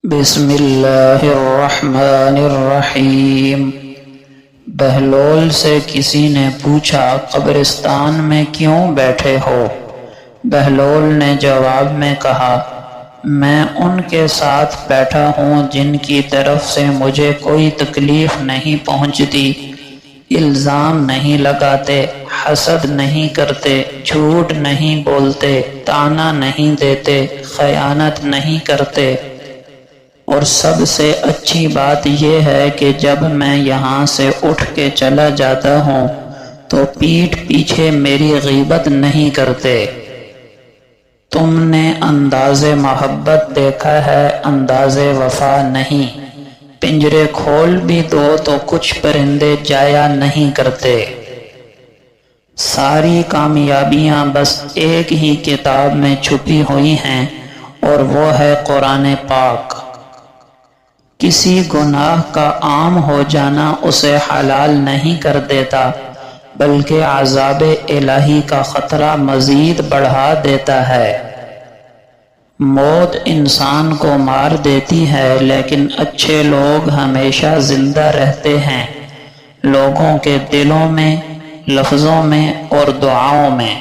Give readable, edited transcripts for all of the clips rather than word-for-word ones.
بسم اللہ الرحمن الرحیم۔ بہلول سے کسی نے پوچھا قبرستان میں کیوں بیٹھے ہو؟ بہلول نے جواب میں کہا، میں ان کے ساتھ بیٹھا ہوں جن کی طرف سے مجھے کوئی تکلیف نہیں پہنچتی، الزام نہیں لگاتے، حسد نہیں کرتے، جھوٹ نہیں بولتے، طعنہ نہیں دیتے، خیانت نہیں کرتے۔ اور سب سے اچھی بات یہ ہے کہ جب میں یہاں سے اٹھ کے چلا جاتا ہوں تو پیٹھ پیچھے میری غیبت نہیں کرتے۔ تم نے انداز محبت دیکھا ہے، انداز وفا نہیں۔ پنجرے کھول بھی دو تو کچھ پرندے جایا نہیں کرتے۔ ساری کامیابیاں بس ایک ہی کتاب میں چھپی ہوئی ہیں اور وہ ہے قرآن پاک۔ کسی گناہ کا عام ہو جانا اسے حلال نہیں کر دیتا، بلکہ عذاب الہی کا خطرہ مزید بڑھا دیتا ہے۔ موت انسان کو مار دیتی ہے، لیکن اچھے لوگ ہمیشہ زندہ رہتے ہیں، لوگوں کے دلوں میں، لفظوں میں اور دعاؤں میں۔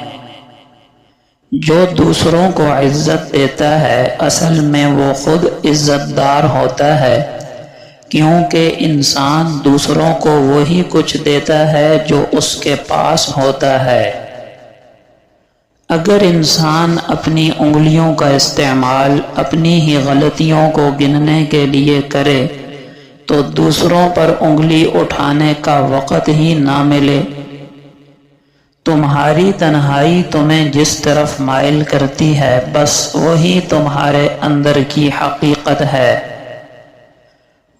جو دوسروں کو عزت دیتا ہے اصل میں وہ خود عزت دار ہوتا ہے، کیونکہ انسان دوسروں کو وہی کچھ دیتا ہے جو اس کے پاس ہوتا ہے۔ اگر انسان اپنی انگلیوں کا استعمال اپنی ہی غلطیوں کو گننے کے لیے کرے تو دوسروں پر انگلی اٹھانے کا وقت ہی نہ ملے۔ تمہاری تنہائی تمہیں جس طرف مائل کرتی ہے بس وہی تمہارے اندر کی حقیقت ہے۔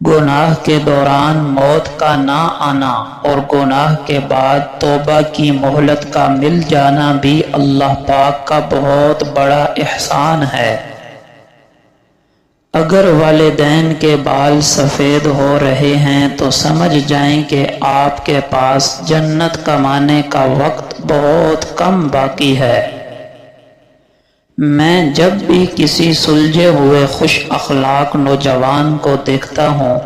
گناہ کے دوران موت کا نہ آنا اور گناہ کے بعد توبہ کی مہلت کا مل جانا بھی اللہ پاک کا بہت بڑا احسان ہے۔ اگر والدین کے بال سفید ہو رہے ہیں تو سمجھ جائیں کہ آپ کے پاس جنت کمانے کا وقت بہت کم باقی ہے۔ میں جب بھی کسی سلجھے ہوئے خوش اخلاق نوجوان کو دیکھتا ہوں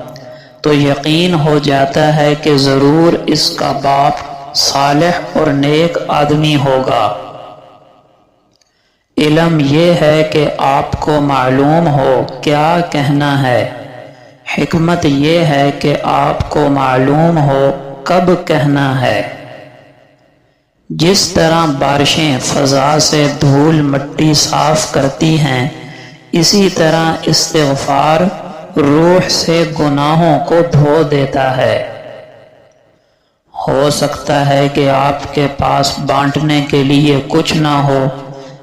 تو یقین ہو جاتا ہے کہ ضرور اس کا باپ صالح اور نیک آدمی ہوگا۔ علم یہ ہے کہ آپ کو معلوم ہو کیا کہنا ہے، حکمت یہ ہے کہ آپ کو معلوم ہو کب کہنا ہے۔ جس طرح بارشیں فضا سے دھول مٹی صاف کرتی ہیں، اسی طرح استغفار روح سے گناہوں کو دھو دیتا ہے۔ ہو سکتا ہے کہ آپ کے پاس بانٹنے کے لیے کچھ نہ ہو،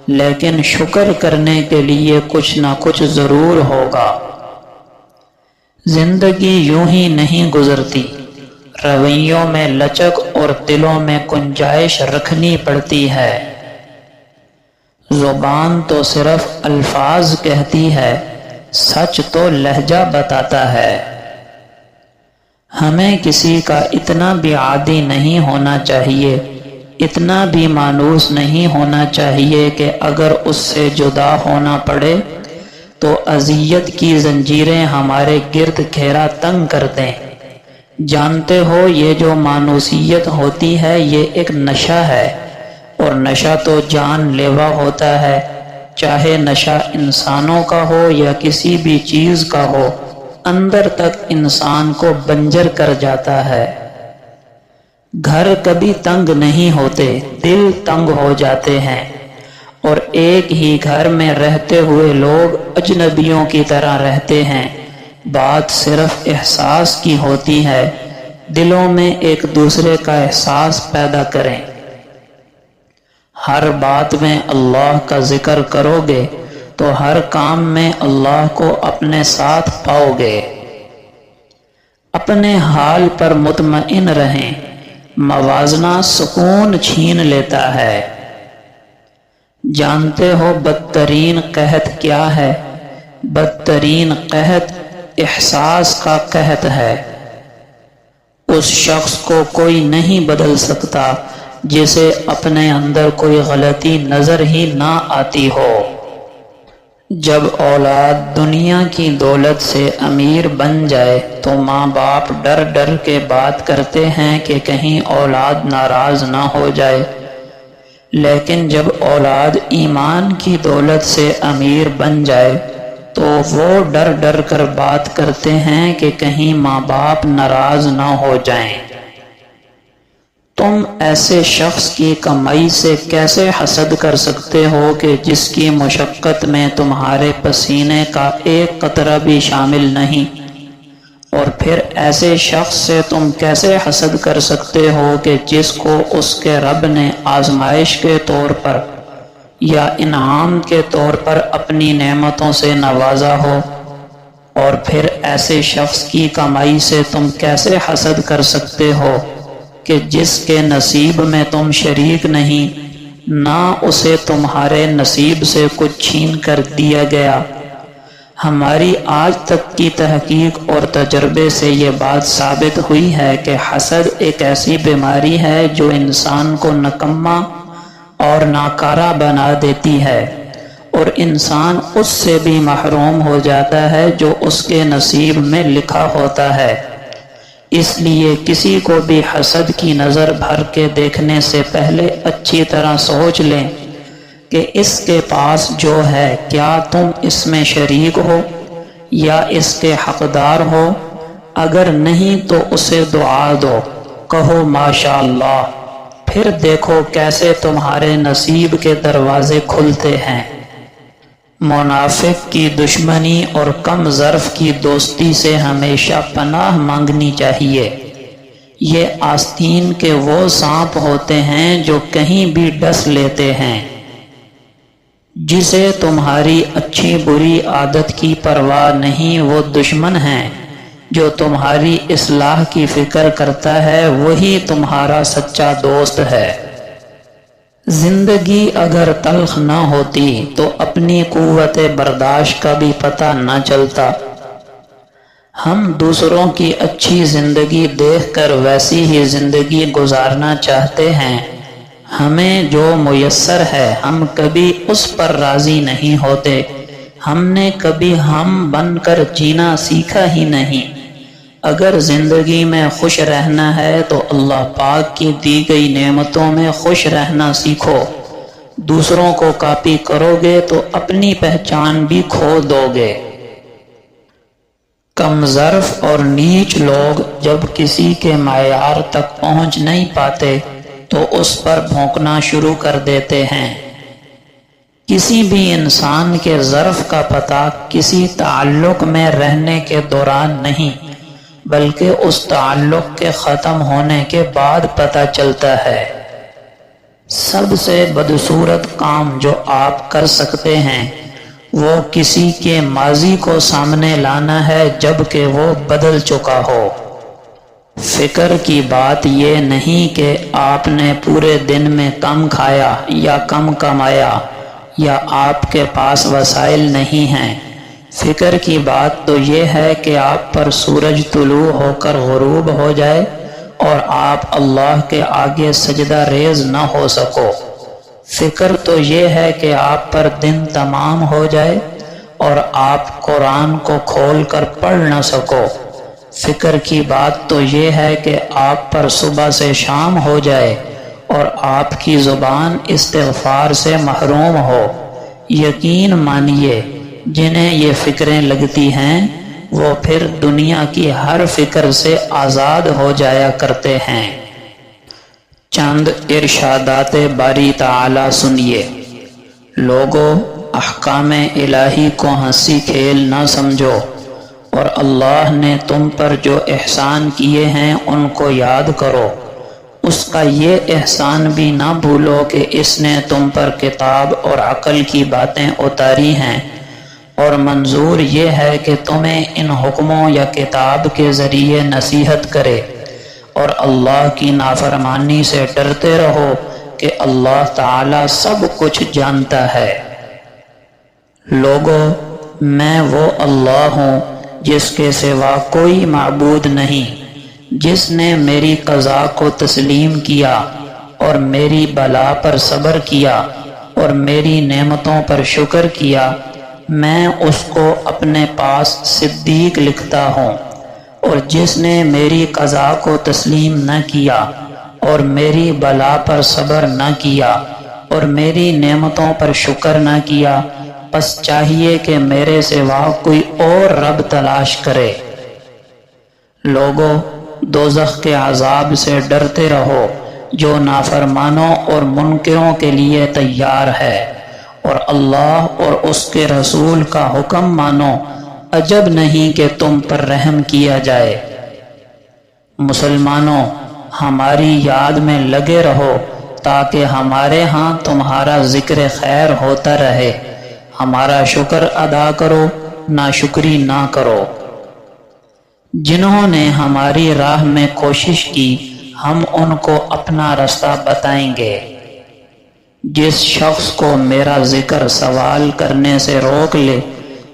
لیکن شکر کرنے کے لیے کچھ نہ کچھ ضرور ہوگا۔ زندگی یوں ہی نہیں گزرتی، رویوں میں لچک اور دلوں میں گنجائش رکھنی پڑتی ہے۔ زبان تو صرف الفاظ کہتی ہے، سچ تو لہجہ بتاتا ہے۔ ہمیں کسی کا اتنا بھی عادی نہیں ہونا چاہیے، اتنا بھی مانوس نہیں ہونا چاہیے کہ اگر اس سے جدا ہونا پڑے تو اذیت کی زنجیریں ہمارے گرد گھیرا تنگ کر دیں۔ جانتے ہو یہ جو مانوسیت ہوتی ہے یہ ایک نشہ ہے، اور نشہ تو جان لیوا ہوتا ہے، چاہے نشہ انسانوں کا ہو یا کسی بھی چیز کا ہو، اندر تک انسان کو بنجر کر جاتا ہے۔ گھر کبھی تنگ نہیں ہوتے، دل تنگ ہو جاتے ہیں، اور ایک ہی گھر میں رہتے ہوئے لوگ اجنبیوں کی طرح رہتے ہیں۔ بات صرف احساس کی ہوتی ہے، دلوں میں ایک دوسرے کا احساس پیدا کریں۔ ہر بات میں اللہ کا ذکر کرو گے تو ہر کام میں اللہ کو اپنے ساتھ پاؤ گے۔ اپنے حال پر مطمئن رہیں، موازنہ سکون چھین لیتا ہے۔ جانتے ہو بدترین قحط کیا ہے؟ بدترین قحط احساس کا قحط ہے۔ اس شخص کو کوئی نہیں بدل سکتا جسے اپنے اندر کوئی غلطی نظر ہی نہ آتی ہو۔ جب اولاد دنیا کی دولت سے امیر بن جائے تو ماں باپ ڈر ڈر کے بات کرتے ہیں کہ کہیں اولاد ناراض نہ ہو جائے، لیکن جب اولاد ایمان کی دولت سے امیر بن جائے تو وہ ڈر ڈر کر بات کرتے ہیں کہ کہیں ماں باپ ناراض نہ ہو جائیں۔ تم ایسے شخص کی کمائی سے کیسے حسد کر سکتے ہو کہ جس کی مشقت میں تمہارے پسینے کا ایک قطرہ بھی شامل نہیں؟ اور پھر ایسے شخص سے تم کیسے حسد کر سکتے ہو کہ جس کو اس کے رب نے آزمائش کے طور پر یا انعام کے طور پر اپنی نعمتوں سے نوازا ہو؟ اور پھر ایسے شخص کی کمائی سے تم کیسے حسد کر سکتے ہو کہ جس کے نصیب میں تم شریک نہیں، نہ اسے تمہارے نصیب سے کچھ چھین کر دیا گیا؟ ہماری آج تک کی تحقیق اور تجربے سے یہ بات ثابت ہوئی ہے کہ حسد ایک ایسی بیماری ہے جو انسان کو نکما اور ناکارہ بنا دیتی ہے، اور انسان اس سے بھی محروم ہو جاتا ہے جو اس کے نصیب میں لکھا ہوتا ہے۔ اس لیے کسی کو بھی حسد کی نظر بھر کے دیکھنے سے پہلے اچھی طرح سوچ لیں کہ اس کے پاس جو ہے کیا تم اس میں شریک ہو یا اس کے حقدار ہو؟ اگر نہیں تو اسے دعا دو، کہو ماشاءاللہ، پھر دیکھو کیسے تمہارے نصیب کے دروازے کھلتے ہیں۔ منافق کی دشمنی اور کم ظرف کی دوستی سے ہمیشہ پناہ مانگنی چاہیے۔ یہ آستین کے وہ سانپ ہوتے ہیں جو کہیں بھی ڈس لیتے ہیں۔ جسے تمہاری اچھی بری عادت کی پرواہ نہیں وہ دشمن ہیں، جو تمہاری اصلاح کی فکر کرتا ہے وہی تمہارا سچا دوست ہے۔ زندگی اگر تلخ نہ ہوتی تو اپنی قوت برداشت کا بھی پتہ نہ چلتا۔ ہم دوسروں کی اچھی زندگی دیکھ کر ویسی ہی زندگی گزارنا چاہتے ہیں۔ ہمیں جو میسر ہے ہم کبھی اس پر راضی نہیں ہوتے۔ ہم نے کبھی ہم بن کر جینا سیکھا ہی نہیں۔ اگر زندگی میں خوش رہنا ہے تو اللہ پاک کی دی گئی نعمتوں میں خوش رہنا سیکھو۔ دوسروں کو کاپی کرو گے تو اپنی پہچان بھی کھو دو گے۔ کم ظرف اور نیچ لوگ جب کسی کے معیار تک پہنچ نہیں پاتے تو اس پر بھونکنا شروع کر دیتے ہیں۔ کسی بھی انسان کے ظرف کا پتہ کسی تعلق میں رہنے کے دوران نہیں بلکہ اس تعلق کے ختم ہونے کے بعد پتہ چلتا ہے۔ سب سے بدصورت کام جو آپ کر سکتے ہیں وہ کسی کے ماضی کو سامنے لانا ہے جب کہ وہ بدل چکا ہو۔ فکر کی بات یہ نہیں کہ آپ نے پورے دن میں کم کھایا یا کم کمایا یا آپ کے پاس وسائل نہیں ہیں۔ فکر کی بات تو یہ ہے کہ آپ پر سورج طلوع ہو کر غروب ہو جائے اور آپ اللہ کے آگے سجدہ ریز نہ ہو سکو۔ فکر تو یہ ہے کہ آپ پر دن تمام ہو جائے اور آپ قرآن کو کھول کر پڑھ نہ سکو۔ فکر کی بات تو یہ ہے کہ آپ پر صبح سے شام ہو جائے اور آپ کی زبان استغفار سے محروم ہو۔ یقین مانیے جنہیں یہ فکریں لگتی ہیں وہ پھر دنیا کی ہر فکر سے آزاد ہو جایا کرتے ہیں۔ چند ارشادات باری تعالی سنیے۔ لوگوں، احکام الہی کو ہنسی کھیل نہ سمجھو، اور اللہ نے تم پر جو احسان کیے ہیں ان کو یاد کرو۔ اس کا یہ احسان بھی نہ بھولو کہ اس نے تم پر کتاب اور عقل کی باتیں اتاری ہیں، اور منظور یہ ہے کہ تمہیں ان حکموں یا کتاب کے ذریعے نصیحت کرے، اور اللہ کی نافرمانی سے ڈرتے رہو کہ اللہ تعالی سب کچھ جانتا ہے۔ لوگو، میں وہ اللہ ہوں جس کے سوا کوئی معبود نہیں، جس نے میری قضا کو تسلیم کیا اور میری بلا پر صبر کیا اور میری نعمتوں پر شکر کیا۔ میں اس کو اپنے پاس صدیق لکھتا ہوں، اور جس نے میری قضا کو تسلیم نہ کیا اور میری بلا پر صبر نہ کیا اور میری نعمتوں پر شکر نہ کیا، بس چاہیے کہ میرے سوا کوئی اور رب تلاش کرے۔ لوگوں، دوزخ کے عذاب سے ڈرتے رہو جو نافرمانوں اور منکروں کے لیے تیار ہے، اور اللہ اور اس کے رسول کا حکم مانو، عجب نہیں کہ تم پر رحم کیا جائے۔ مسلمانوں، ہماری یاد میں لگے رہو تاکہ ہمارے ہاں تمہارا ذکر خیر ہوتا رہے۔ ہمارا شکر ادا کرو، ناشکری نہ کرو۔ جنہوں نے ہماری راہ میں کوشش کی ہم ان کو اپنا رستہ بتائیں گے۔ جس شخص کو میرا ذکر سوال کرنے سے روک لے،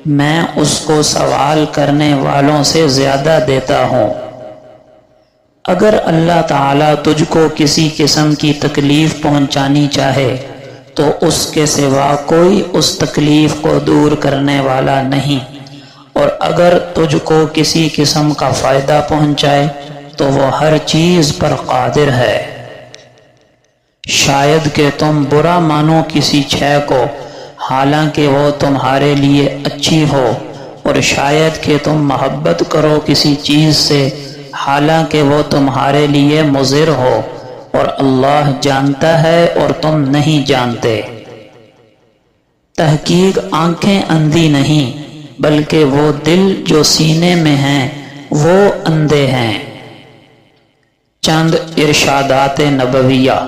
میں اس کو سوال کرنے والوں سے زیادہ دیتا ہوں۔ اگر اللہ تعالیٰ تجھ کو کسی قسم کی تکلیف پہنچانی چاہے تو اس کے سوا کوئی اس تکلیف کو دور کرنے والا نہیں، اور اگر تجھ کو کسی قسم کا فائدہ پہنچائے تو وہ ہر چیز پر قادر ہے۔ شاید کہ تم برا مانو کسی شے کو حالانکہ وہ تمہارے لیے اچھی ہو، اور شاید کہ تم محبت کرو کسی چیز سے حالانکہ وہ تمہارے لیے مضر ہو، اور اللہ جانتا ہے اور تم نہیں جانتے۔ تحقیق آنکھیں اندھی نہیں بلکہ وہ دل جو سینے میں ہیں وہ اندھے ہیں۔ چند ارشادات نبویہ۔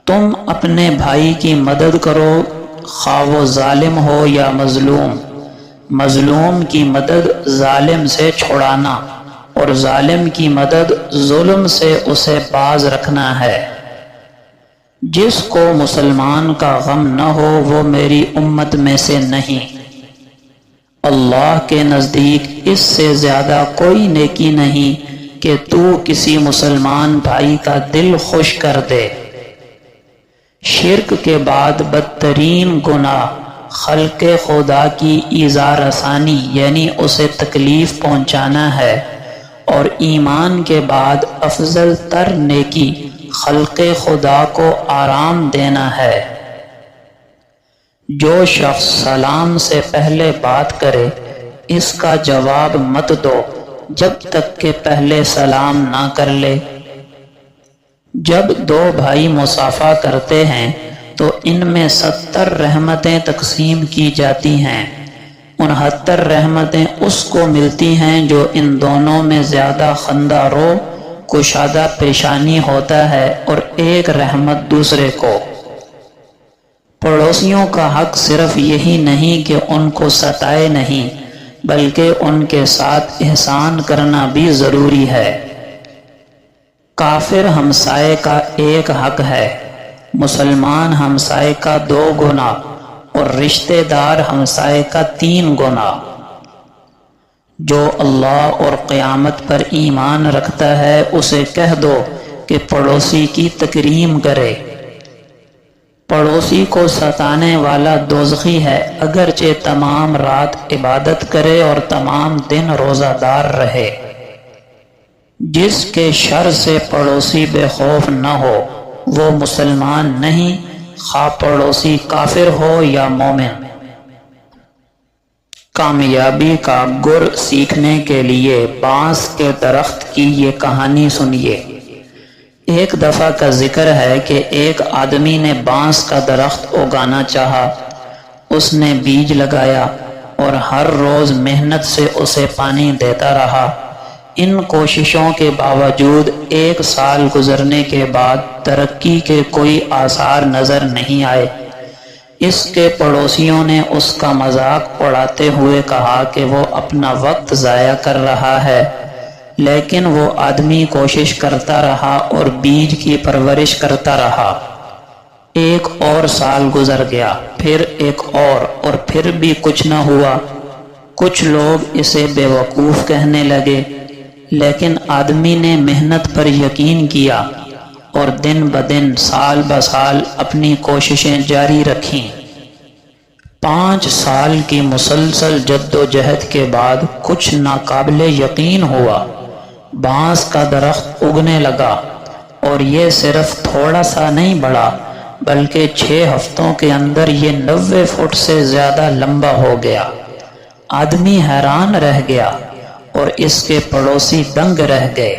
تم اپنے بھائی کی مدد کرو، خواہ وہ ظالم ہو یا مظلوم۔ مظلوم کی مدد ظالم سے چھڑانا، اور ظالم کی مدد ظلم سے اسے باز رکھنا ہے۔ جس کو مسلمان کا غم نہ ہو وہ میری امت میں سے نہیں۔ اللہ کے نزدیک اس سے زیادہ کوئی نیکی نہیں کہ تو کسی مسلمان بھائی کا دل خوش کر دے۔ شرک کے بعد بدترین گناہ خلق خدا کی ایذا رسانی یعنی اسے تکلیف پہنچانا ہے، اور ایمان کے بعد افضل تر نیکی خلق خدا کو آرام دینا ہے۔ جو شخص سلام سے پہلے بات کرے اس کا جواب مت دو جب تک کہ پہلے سلام نہ کر لے۔ جب دو بھائی مصافحہ کرتے ہیں تو ان میں 70 رحمتیں تقسیم کی جاتی ہیں۔ 69 رحمتیں اس کو ملتی ہیں جو ان دونوں میں زیادہ خندہ رو کشادہ پیشانی ہوتا ہے، اور ایک رحمت دوسرے کو۔ پڑوسیوں کا حق صرف یہی نہیں کہ ان کو ستائے نہیں بلکہ ان کے ساتھ احسان کرنا بھی ضروری ہے۔ کافر ہمسائے کا ایک حق ہے، مسلمان ہمسائے کا 2 گنا، اور رشتہ دار ہمسائے کا 3 گنا۔ جو اللہ اور قیامت پر ایمان رکھتا ہے اسے کہہ دو کہ پڑوسی کی تکریم کرے۔ پڑوسی کو ستانے والا دوزخی ہے اگرچہ تمام رات عبادت کرے اور تمام دن روزہ دار رہے۔ جس کے شر سے پڑوسی بے خوف نہ ہو وہ مسلمان نہیں، خواہ پڑوسی کافر ہو یا مومن۔ کامیابی کا گر سیکھنے کے لیے بانس کے درخت کی یہ کہانی سنیے۔ ایک دفعہ کا ذکر ہے کہ ایک آدمی نے بانس کا درخت اگانا چاہا۔ اس نے بیج لگایا اور ہر روز محنت سے اسے پانی دیتا رہا۔ ان کوششوں کے باوجود 1 سال گزرنے کے بعد ترقی کے کوئی آثار نظر نہیں آئے۔ اس کے پڑوسیوں نے اس کا مذاق اڑاتے ہوئے کہا کہ وہ اپنا وقت ضائع کر رہا ہے، لیکن وہ آدمی کوشش کرتا رہا اور بیج کی پرورش کرتا رہا۔ 1 اور سال گزر گیا، پھر ایک اور پھر بھی کچھ نہ ہوا۔ کچھ لوگ اسے بے وقوف کہنے لگے، لیکن آدمی نے محنت پر یقین کیا اور دن بدن سال بسال اپنی کوششیں جاری رکھیں۔ 5 سال کی مسلسل جد و جہد کے بعد کچھ ناقابل یقین ہوا، بانس کا درخت اگنے لگا، اور یہ صرف تھوڑا سا نہیں بڑھا بلکہ 6 ہفتوں کے اندر یہ 90 فٹ سے زیادہ لمبا ہو گیا۔ آدمی حیران رہ گیا اور اس کے پڑوسی دنگ رہ گئے۔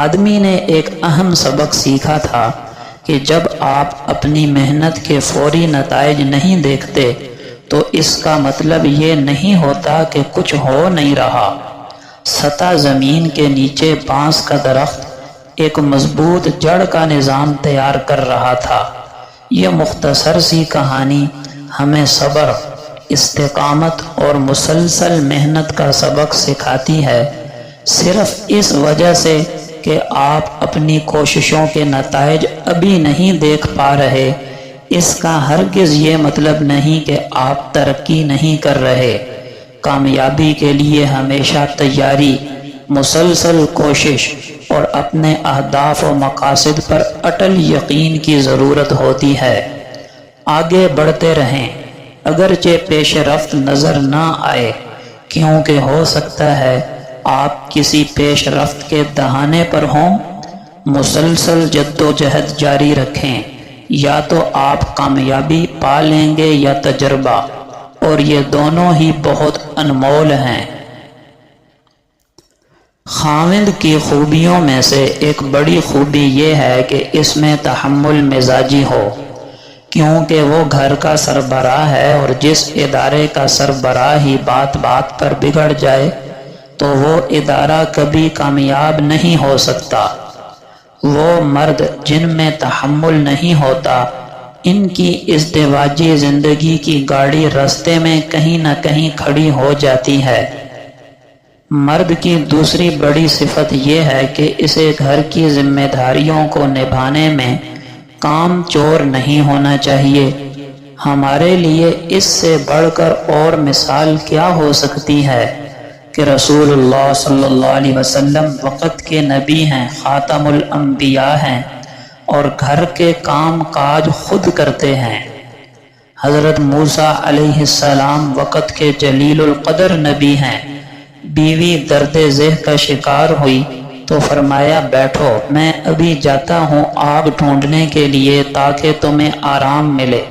آدمی نے ایک اہم سبق سیکھا تھا کہ جب آپ اپنی محنت کے فوری نتائج نہیں دیکھتے تو اس کا مطلب یہ نہیں ہوتا کہ کچھ ہو نہیں رہا۔ سطح زمین کے نیچے بانس کا درخت ایک مضبوط جڑ کا نظام تیار کر رہا تھا۔ یہ مختصر سی کہانی ہمیں صبر، استقامت اور مسلسل محنت کا سبق سکھاتی ہے، صرف اس وجہ سے کہ آپ اپنی کوششوں کے نتائج ابھی نہیں دیکھ پا رہے، اس کا ہرگز یہ مطلب نہیں کہ آپ ترقی نہیں کر رہے۔ کامیابی کے لیے ہمیشہ تیاری، مسلسل کوشش اور اپنے اہداف و مقاصد پر اٹل یقین کی ضرورت ہوتی ہے۔ آگے بڑھتے رہیں اگرچہ پیش رفت نظر نہ آئے، کیونکہ ہو سکتا ہے آپ کسی پیش رفت کے دہانے پر ہوں۔ مسلسل جد و جہد جاری رکھیں، یا تو آپ کامیابی پا لیں گے یا تجربہ، اور یہ دونوں ہی بہت انمول ہیں۔ خاوند کی خوبیوں میں سے ایک بڑی خوبی یہ ہے کہ اس میں تحمل مزاجی ہو، کیونکہ وہ گھر کا سربراہ ہے، اور جس ادارے کا سربراہ ہی بات بات پر بگڑ جائے تو وہ ادارہ کبھی کامیاب نہیں ہو سکتا۔ وہ مرد جن میں تحمل نہیں ہوتا، ان کی ازدواجی زندگی کی گاڑی راستے میں کہیں نہ کہیں کھڑی ہو جاتی ہے۔ مرد کی دوسری بڑی صفت یہ ہے کہ اسے گھر کی ذمہ داریوں کو نبھانے میں کام چور نہیں ہونا چاہیے۔ ہمارے لیے اس سے بڑھ کر اور مثال کیا ہو سکتی ہے کہ رسول اللہ صلی اللہ علیہ وسلم وقت کے نبی ہیں، خاتم الانبیاء ہیں، اور گھر کے کام کاج خود کرتے ہیں۔ حضرت موسیٰ علیہ السلام وقت کے جلیل القدر نبی ہیں۔ بیوی درد ذہ کا شکار ہوئی تو فرمایا بیٹھو، میں ابھی جاتا ہوں آگ ڈھونڈنے کے لیے تاکہ تمہیں آرام ملے۔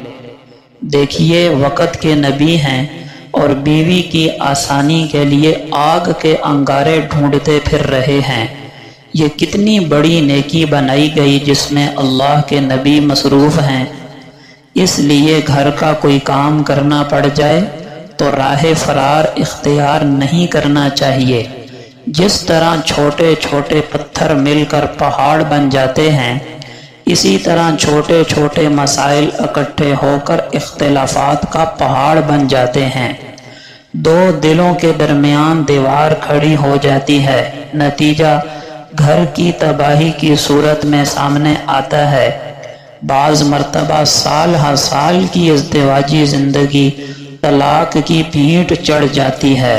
دیکھیے وقت کے نبی ہیں اور بیوی کی آسانی کے لیے آگ کے انگارے ڈھونڈتے پھر رہے ہیں۔ یہ کتنی بڑی نیکی بنائی گئی جس میں اللہ کے نبی مصروف ہیں۔ اس لیے گھر کا کوئی کام کرنا پڑ جائے تو راہ فرار اختیار نہیں کرنا چاہیے۔ جس طرح چھوٹے چھوٹے پتھر مل کر پہاڑ بن جاتے ہیں، اسی طرح چھوٹے چھوٹے مسائل اکٹھے ہو کر اختلافات کا پہاڑ بن جاتے ہیں۔ دو دلوں کے درمیان دیوار کھڑی ہو جاتی ہے، نتیجہ گھر کی تباہی کی صورت میں سامنے آتا ہے۔ بعض مرتبہ سال ہر سال کی ازدواجی زندگی طلاق کی بھینٹ چڑھ جاتی ہے۔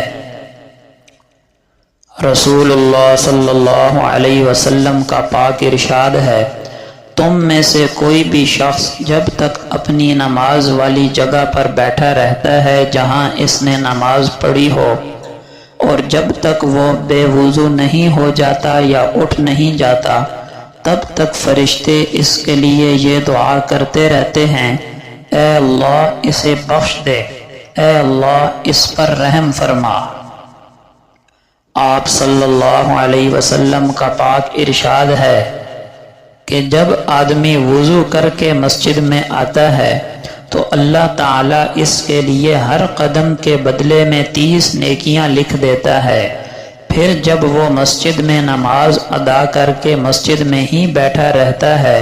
رسول اللہ صلی اللہ علیہ وسلم کا پاک ارشاد ہے، تم میں سے کوئی بھی شخص جب تک اپنی نماز والی جگہ پر بیٹھا رہتا ہے جہاں اس نے نماز پڑھی ہو، اور جب تک وہ بے وضو نہیں ہو جاتا یا اٹھ نہیں جاتا، تب تک فرشتے اس کے لیے یہ دعا کرتے رہتے ہیں، اے اللہ اسے بخش دے، اے اللہ اس پر رحم فرما۔ آپ صلی اللہ علیہ وسلم کا پاک ارشاد ہے کہ جب آدمی وضو کر کے مسجد میں آتا ہے تو اللہ تعالیٰ اس کے لیے ہر قدم کے بدلے میں 30 نیکیاں لکھ دیتا ہے۔ پھر جب وہ مسجد میں نماز ادا کر کے مسجد میں ہی بیٹھا رہتا ہے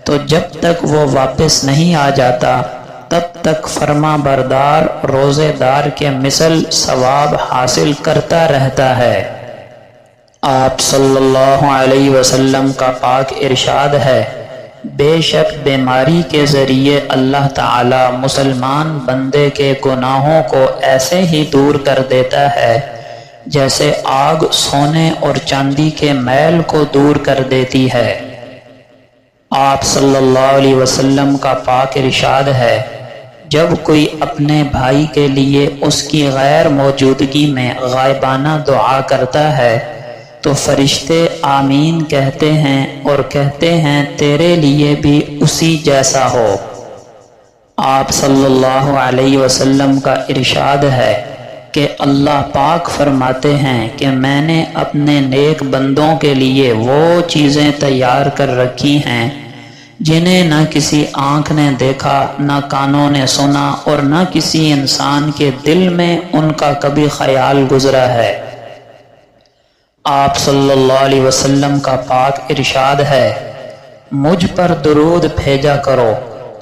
تو جب تک وہ واپس نہیں آ جاتا تب تک فرما بردار روزے دار کے مثل ثواب حاصل کرتا رہتا ہے۔ آپ صلی اللہ علیہ وسلم کا پاک ارشاد ہے، بے شک بیماری کے ذریعے اللہ تعالی مسلمان بندے کے گناہوں کو ایسے ہی دور کر دیتا ہے جیسے آگ سونے اور چاندی کے میل کو دور کر دیتی ہے۔ آپ صلی اللہ علیہ وسلم کا پاک ارشاد ہے، جب کوئی اپنے بھائی کے لیے اس کی غیر موجودگی میں غائبانہ دعا کرتا ہے تو فرشتے آمین کہتے ہیں اور کہتے ہیں تیرے لیے بھی اسی جیسا ہو۔ آپ صلی اللہ علیہ وسلم کا ارشاد ہے کہ اللہ پاک فرماتے ہیں کہ میں نے اپنے نیک بندوں کے لیے وہ چیزیں تیار کر رکھی ہیں جنہیں نہ کسی آنکھ نے دیکھا، نہ کانوں نے سنا، اور نہ کسی انسان کے دل میں ان کا کبھی خیال گزرا ہے۔ آپ صلی اللہ علیہ وسلم کا پاک ارشاد ہے مجھ پر درود بھیجا کرو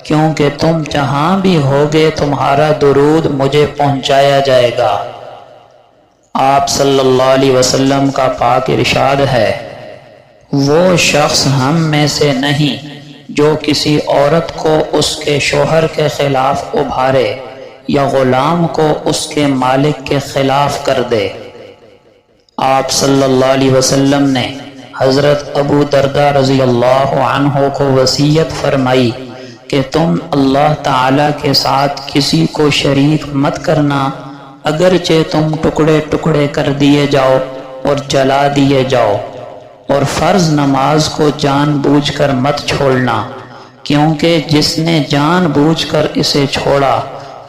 کیونکہ تم جہاں بھی ہوگے تمہارا درود مجھے پہنچایا جائے گا۔ آپ صلی اللہ علیہ وسلم کا پاک ارشاد ہے وہ شخص ہم میں سے نہیں جو کسی عورت کو اس کے شوہر کے خلاف ابھارے یا غلام کو اس کے مالک کے خلاف کر دے۔ آپ صلی اللہ علیہ وسلم نے حضرت ابو درداء رضی اللہ عنہ کو وصیت فرمائی کہ تم اللہ تعالیٰ کے ساتھ کسی کو شریک مت کرنا، اگرچہ تم ٹکڑے ٹکڑے کر دیے جاؤ اور جلا دیے جاؤ، اور فرض نماز کو جان بوجھ کر مت چھوڑنا، کیونکہ جس نے جان بوجھ کر اسے چھوڑا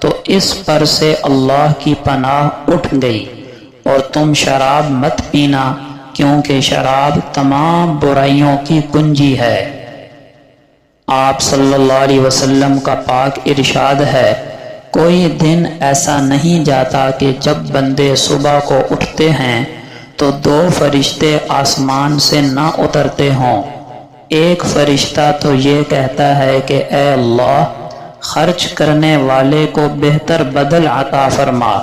تو اس پر سے اللہ کی پناہ اٹھ گئی۔ اور تم شراب مت پینا کیونکہ شراب تمام برائیوں کی کنجی ہے۔ آپ صلی اللہ علیہ وسلم کا پاک ارشاد ہے کوئی دن ایسا نہیں جاتا کہ جب بندے صبح کو اٹھتے ہیں تو دو فرشتے آسمان سے نہ اترتے ہوں۔ ایک فرشتہ تو یہ کہتا ہے کہ اے اللہ خرچ کرنے والے کو بہتر بدل عطا فرما،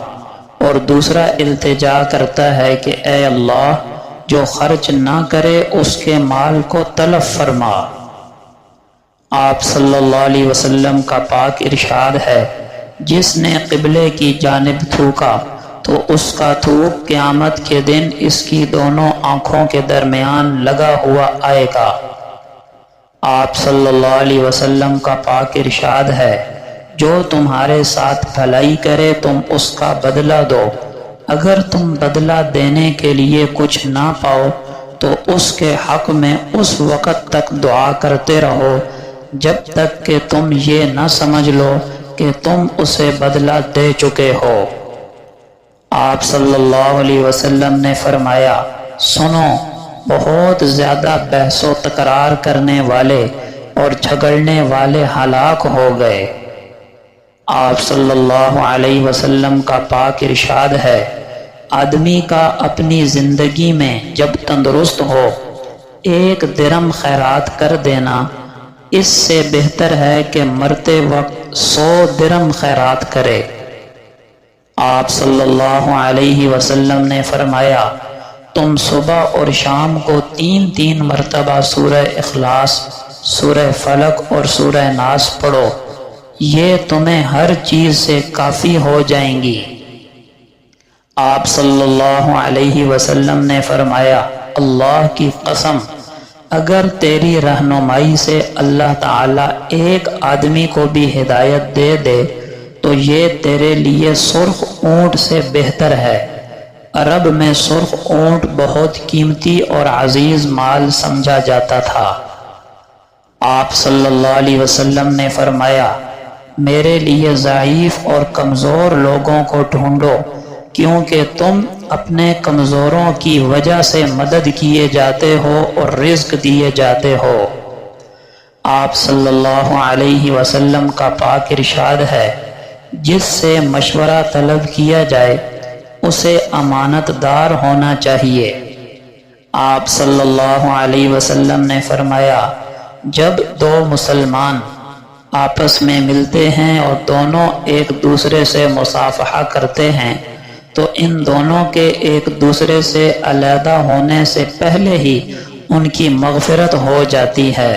اور دوسرا التجا کرتا ہے کہ اے اللہ جو خرچ نہ کرے اس کے مال کو تلف فرما۔ آپ صلی اللہ علیہ وسلم کا پاک ارشاد ہے جس نے قبلے کی جانب تھوکا تو اس کا تھوک قیامت کے دن اس کی دونوں آنکھوں کے درمیان لگا ہوا آئے گا۔ آپ صلی اللہ علیہ وسلم کا پاک ارشاد ہے جو تمہارے ساتھ بھلائی کرے تم اس کا بدلہ دو، اگر تم بدلہ دینے کے لیے کچھ نہ پاؤ تو اس کے حق میں اس وقت تک دعا کرتے رہو جب تک کہ تم یہ نہ سمجھ لو کہ تم اسے بدلہ دے چکے ہو۔ آپ صلی اللہ علیہ وسلم نے فرمایا سنو، بہت زیادہ بحث و تکرار کرنے والے اور جھگڑنے والے ہلاک ہو گئے۔ آپ صلی اللہ علیہ وسلم کا پاک ارشاد ہے آدمی کا اپنی زندگی میں جب تندرست ہو 1 درم خیرات کر دینا اس سے بہتر ہے کہ مرتے وقت 100 درم خیرات کرے۔ آپ صلی اللہ علیہ وسلم نے فرمایا تم صبح اور شام کو 3 مرتبہ سورہ اخلاص، سورہ فلق اور سورہ ناس پڑھو، یہ تمہیں ہر چیز سے کافی ہو جائیں گی۔ آپ صلی اللہ علیہ وسلم نے فرمایا اللہ کی قسم اگر تیری رہنمائی سے اللہ تعالیٰ ایک آدمی کو بھی ہدایت دے دے تو یہ تیرے لیے سرخ اونٹ سے بہتر ہے۔ عرب میں سرخ اونٹ بہت قیمتی اور عزیز مال سمجھا جاتا تھا۔ آپ صلی اللہ علیہ وسلم نے فرمایا میرے لیے ضعیف اور کمزور لوگوں کو ڈھونڈو کیونکہ تم اپنے کمزوروں کی وجہ سے مدد کیے جاتے ہو اور رزق دیے جاتے ہو۔ آپ صلی اللہ علیہ وسلم کا پاک ارشاد ہے جس سے مشورہ طلب کیا جائے اسے امانت دار ہونا چاہیے۔ آپ صلی اللہ علیہ وسلم نے فرمایا جب 2 مسلمان آپس میں ملتے ہیں اور دونوں ایک دوسرے سے مصافحہ کرتے ہیں تو ان دونوں کے ایک دوسرے سے علیحدہ ہونے سے پہلے ہی ان کی مغفرت ہو جاتی ہے۔